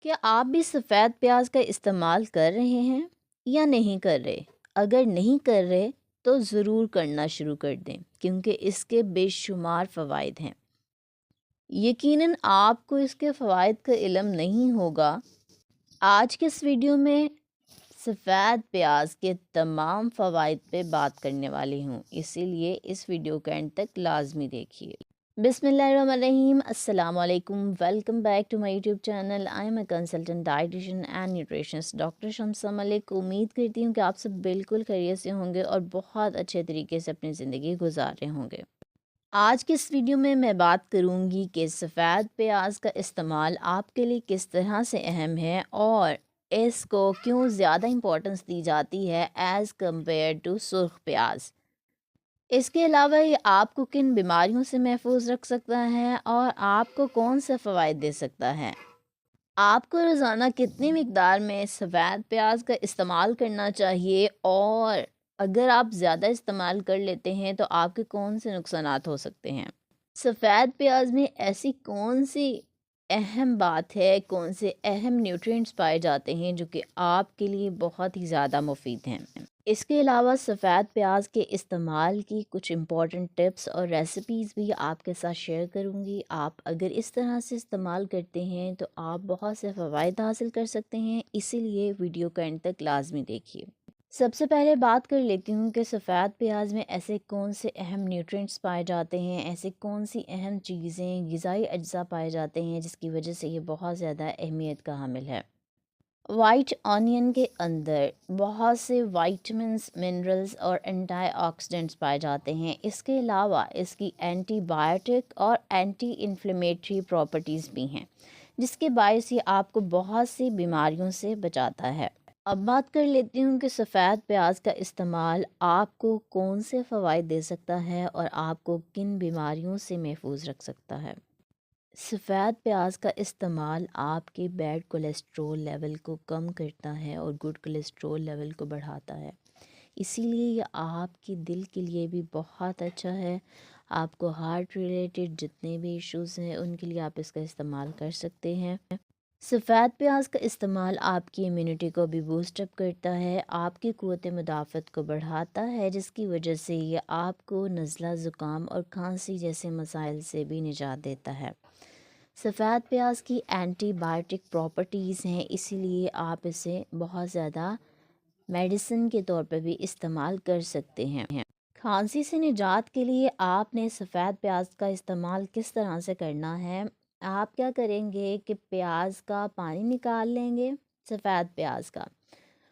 क्या आप भी सफ़ेद प्याज का इस्तेमाल कर रहे हैं या नहीं कर रहे? अगर नहीं कर रहे तो ज़रूर करना शुरू कर दें क्योंकि इसके बेशुमार फ़वाइद हैं। यकीनन आपको इसके फ़वाइद का इल्म नहीं होगा। आज के इस वीडियो में सफ़ेद प्याज के तमाम फ़वाइद पे बात करने वाली हूँ, इसीलिए इस वीडियो को एंड तक लाजमी देखिए। बिस्मिल्लाहिर्रहमानिर्रहीम, अस्सलाम वालेकुम, welcome back to my YouTube channel. I am a consultant dietitian and nutritionist doctor Shamsa Malik. उम्मीद करती हूँ कि आप सब बिल्कुल खैरियत से होंगे और बहुत अच्छे तरीके से अपनी ज़िंदगी गुजार रहे होंगे। आज के इस वीडियो में मैं बात करूँगी कि सफ़ेद प्याज का इस्तेमाल आपके लिए किस तरह से अहम है और इसको क्यों ज़्यादा इम्पोर्टेंस दी जाती है एज़ कम्पेयर टू सुर्ख प्याज। इसके अलावा ये आपको किन बीमारियों से महफूज रख सकता है और आपको कौन से फ़वाइद दे सकता है। आपको रोज़ाना कितनी मिकदार में सफ़ेद प्याज का इस्तेमाल करना चाहिए और अगर आप ज़्यादा इस्तेमाल कर लेते हैं तो आपके कौन से नुकसानात हो सकते हैं। सफ़ेद प्याज में ऐसी कौन सी अहम बात है, कौन से अहम न्यूट्रिएंट्स पाए जाते हैं जो कि आपके लिए बहुत ही ज़्यादा मुफीद हैं। इसके अलावा सफ़ेद प्याज के इस्तेमाल की कुछ इम्पॉर्टेंट टिप्स और रेसिपीज़ भी आपके साथ शेयर करूँगी। आप अगर इस तरह से इस्तेमाल करते हैं तो आप बहुत से फ़वाइद हासिल कर सकते हैं, इसीलिए वीडियो को एंड तक लाजमी देखिए। सबसे पहले बात कर लेती हूँ कि सफ़ेद प्याज में ऐसे कौन से अहम न्यूट्रिएंट्स पाए जाते हैं, ऐसे कौन सी अहम चीज़ें ग़िज़ाई अज्जा पाए जाते हैं जिसकी वजह से ये बहुत ज़्यादा अहमियत का हामिल है। वाइट ऑनियन के अंदर बहुत से वाइटमिन्स, मिनरल्स और एंटीऑक्सीडेंट्स पाए जाते हैं। इसके अलावा इसकी एंटीबायोटिक और एंटी इन्फ्लेमेटरी प्रॉपर्टीज़ भी हैं, जिसके बायस ये आपको बहुत सी बीमारियों से बचाता है। अब बात कर लेती हूँ कि सफ़ेद प्याज का इस्तेमाल आपको कौन से फ़वाइद दे सकता है और आपको किन बीमारियों से महफूज रख सकता है। सफ़ेद प्याज का इस्तेमाल आपके बैड कोलेस्ट्रॉल लेवल को कम करता है और गुड कोलेस्ट्रॉल लेवल को बढ़ाता है। इसीलिए ये आपके दिल के लिए भी बहुत अच्छा है। आपको हार्ट रिलेटेड जितने भी इश्यूज़ हैं उनके लिए आप इसका इस्तेमाल कर सकते हैं। सफ़ेद प्याज का इस्तेमाल आपकी इम्यूनिटी को भी बूस्टअप करता है, आपकी क़ुव्वत मुदाफ़त को बढ़ाता है, जिसकी वजह से ये आपको नज़ला, ज़ुकाम और खांसी जैसे मसाइल से भी निजात देता है। सफ़ेद प्याज की एंटीबायोटिक प्रॉपर्टीज़ हैं, इसीलिए आप इसे बहुत ज़्यादा मेडिसिन के तौर पर भी इस्तेमाल कर सकते हैं। खांसी से निजात के लिए आपने सफ़ेद प्याज का इस्तेमाल किस तरह से करना है। आप क्या करेंगे कि प्याज का पानी निकाल लेंगे, सफ़ेद प्याज का,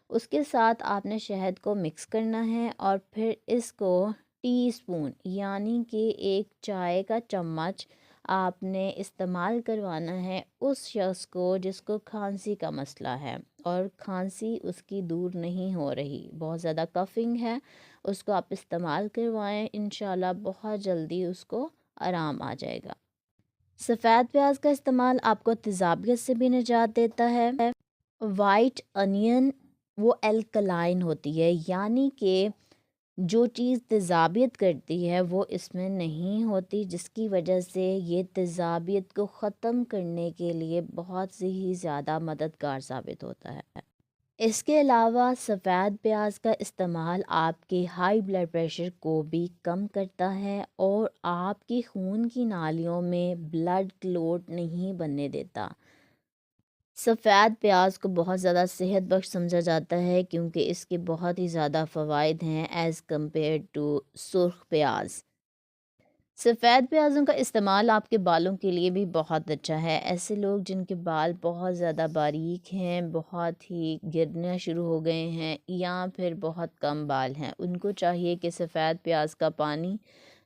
उसके साथ आपने शहद को मिक्स करना है और फिर इसको टीस्पून यानी कि एक चाय का चम्मच आपने इस्तेमाल करवाना है उस शख्स को जिसको खांसी का मसला है और खांसी उसकी दूर नहीं हो रही, बहुत ज़्यादा कफ़िंग है, उसको आप इस्तेमाल करवाएं, इंशाल्लाह बहुत जल्दी उसको आराम आ जाएगा। सफ़ेद प्याज का इस्तेमाल आपको तेज़ाबियत से भी निजात देता है। वाइट अनियन वो अल्कलाइन होती है, यानी कि जो चीज़ तेज़ाबियत करती है वो इसमें नहीं होती, जिसकी वजह से ये तेज़ाबियत को ख़त्म करने के लिए बहुत से ही ज़्यादा मददगार साबित होता है। इसके अलावा सफ़ेद प्याज का इस्तेमाल आपके हाई ब्लड प्रेशर को भी कम करता है और आपकी खून की नालियों में ब्लड क्लॉट नहीं बनने देता। सफ़ेद प्याज को बहुत ज़्यादा सेहत बख्श समझा जाता है क्योंकि इसके बहुत ही ज़्यादा फ़वाइद हैं एज़ कम्पेयर टू सुर्ख प्याज। सफ़ेद प्याज़ों का इस्तेमाल आपके बालों के लिए भी बहुत अच्छा है। ऐसे लोग जिनके बाल बहुत ज़्यादा बारीक हैं, बहुत ही गिरना शुरू हो गए हैं या फिर बहुत कम बाल हैं, उनको चाहिए कि सफ़ेद प्याज का पानी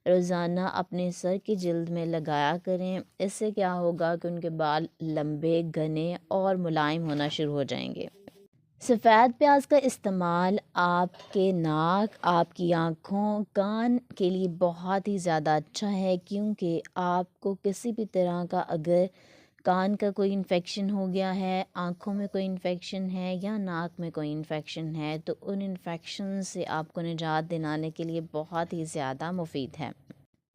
रोज़ाना अपने सर की जिल्द में लगाया करें। इससे क्या होगा कि उनके बाल लंबे, घने और मुलायम होना शुरू हो जाएंगे। सफ़ेद प्याज का इस्तेमाल आपके नाक, आपकी आँखों, कान के लिए बहुत ही ज़्यादा अच्छा है क्योंकि आपको किसी भी तरह का अगर कान का कोई इन्फेक्शन हो गया है, आँखों में कोई इन्फेक्शन है या नाक में कोई इन्फेक्शन है तो उन इन्फेक्शन से आपको निजात दिलाने के लिए बहुत ही ज़्यादा मुफीद है।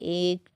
1